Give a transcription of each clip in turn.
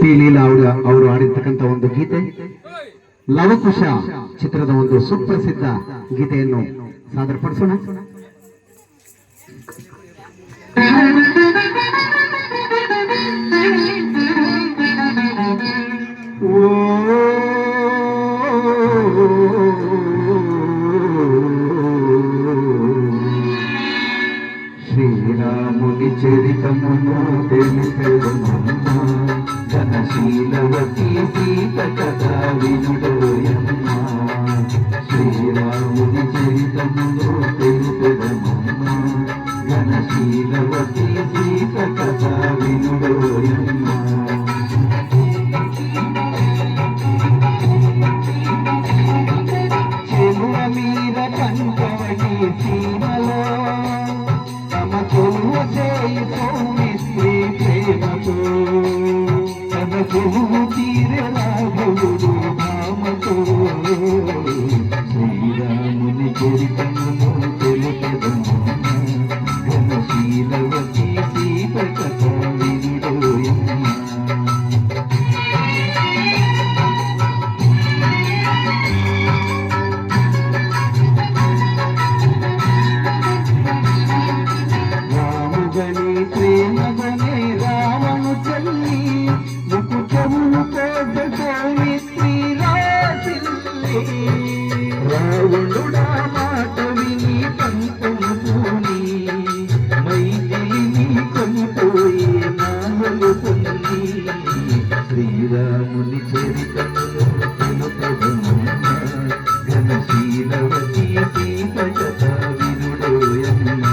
P Leela ಅವರು ಆಡಿರ್ತಕ್ಕಂಥ ಒಂದು ಗೀತೆ ಲವಕುಶ ಚಿತ್ರದ ಒಂದು ಸುಪ್ರಸಿದ್ಧ ಗೀತೆಯನ್ನು ಸಾದರಪಡಿಸೋಣ. శ్రీరాముని చరితమును తెలిపెదమమ్మ, ఘనశీలవతి సీత కథ వినుడోయమ్మ. శ్రీరాముని చరితమును తెలిపెదమమ్మ, ఘనశీలవతి సీత కథ వినుడోయమ్మ. చెలువ మీద పంచవటి సీమలో కొలువ చేయి సౌమిత్రి ప్రేమతో, తన కొలువు తీరే రాఘవుడు భామతో. శ్రీరాముని చరితమును తెలుపెదమమ్మ, ఘనశీలవతి సీత కథ వినుడోయమ్మ. ప్రేమగనే రావణు చల్లి ముకు చెవులు కోట సౌమిత్రి రాసిల్లి. రావణుడా మాట విని పంతము పూని, మైథిలిని కొనిపోయి నామలు పొంది. శ్రీరాముని చరితమును తెలుపెదమమ్మ, ఘనశీలవతి సీత కథ వినుడోయమ్మ.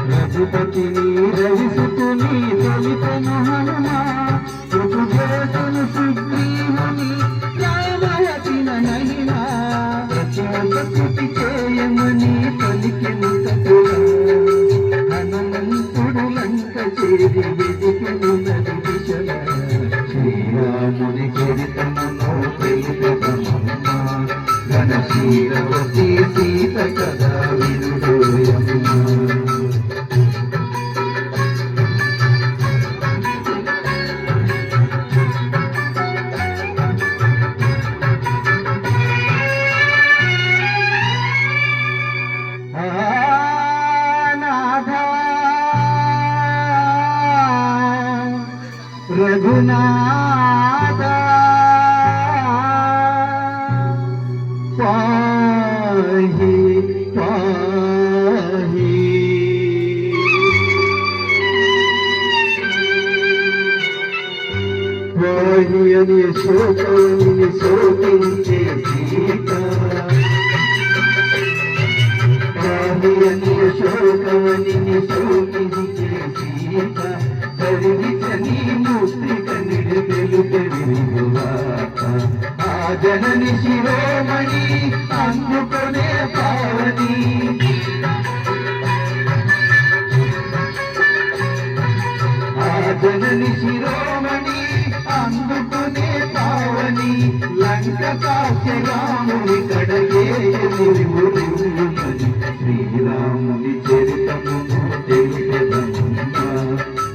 రఘుపతిని రవిసుతుని దళితను హనుమ, ఋతుజేతును సుగ్రీవుని రామవతిన నహిన. ప్రచారకృతి చేయమని పలికెను కథల, హనుమంతుడు లంక చేరి వెదికెను నది దిశల. శ్రీరాముని చరితమును తెలుపెదమమ్మ, ఘనశీలవతి సీత కథ వినుడోయమ్మ. రఘునాథ పాహి పాహి. పాహి అని శోకాన్ని శోకించే సీత, పాహి అని శోకాన్ని శోకించే సీత. జరిగితని మూర్తిక నిలుపెలు పెరుగువాక, ఆ జనని శిరోమణి అందుకునే పావని. ఆ జనని శిరోమణి అందుకునే పావని. లంక కాశ్యరాముని కడగేయనిరుమని. శ్రీరాముని చరితమును తెలుపెదమమ్మ,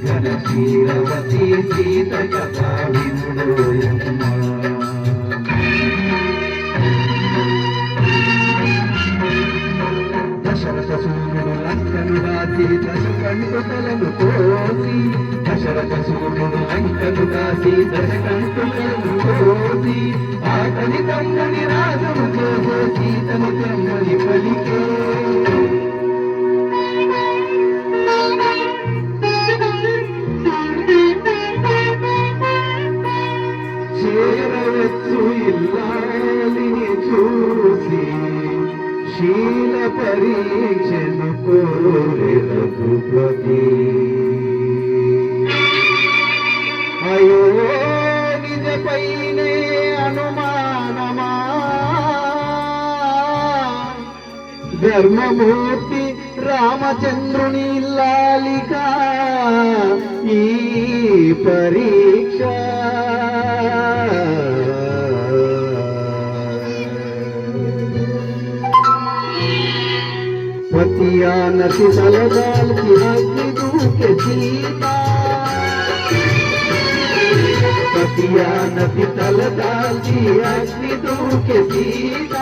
ఘనశీలవతి సీత కథ వినుడోయమ్మ. దశరథ సూర్యుడు లంకను రాసి దశకంఠులను కోసి, దశరథ సూర్యుడు లంకను రాసి దశకంఠులను కోసి. ఆతని తమ్ముని రాజును చేసే సీతను తెమ్మని పలికే. చేరవచ్చు ఇల్లాలిని చూసి, శీల పరీక్షను కోరే రఘుపతి. అయో నిజపైనే అనుమానమా, ధర్మమూర్తి రామచంద్రుని ఇల్లాలిక ఈ పరీక్ష. పతియానసి తలదాల్చి అగ్ని దూకే సీత పతియానసి తలదాల్చి అగ్ని దూకే సీత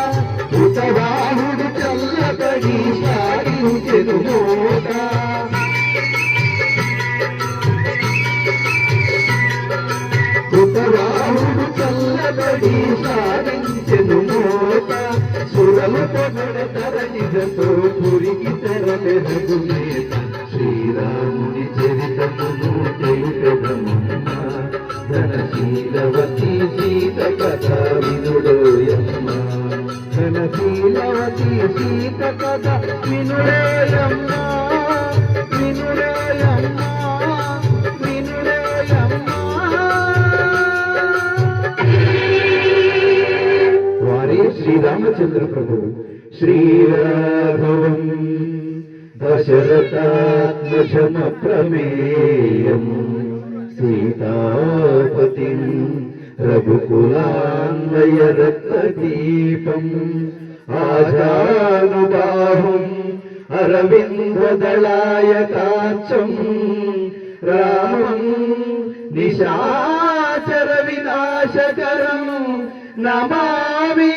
ఉతవాహుడు చల్లబడి సాగించెను మోత ఉతవాహుడు చల్లబడి సాగించెను మోత సురలు పొగడ తరలిదతో పురికి తెరలే రఘునేత శ్రీరాముని చరితమును తెలుపెదమమ్మ ధనశీలవతి సీత కథ వినుడోయమ్మ ధనశీలవతి సీత కథ వినుడోయమ్మ వినుడోయమ్మ వినుడోయమ్మ వారే శ్రీరామచంద్ర ప్రభు శ్రీరాఘవం దశరథాత్మజమ ప్రమేయం సీతాపతిం రఘుకులాన్వయ రక్తదీపం ఆజానుబాహుం అరవిందదళాయకాంచం రామం నిశాచర వినాశకరం నమామి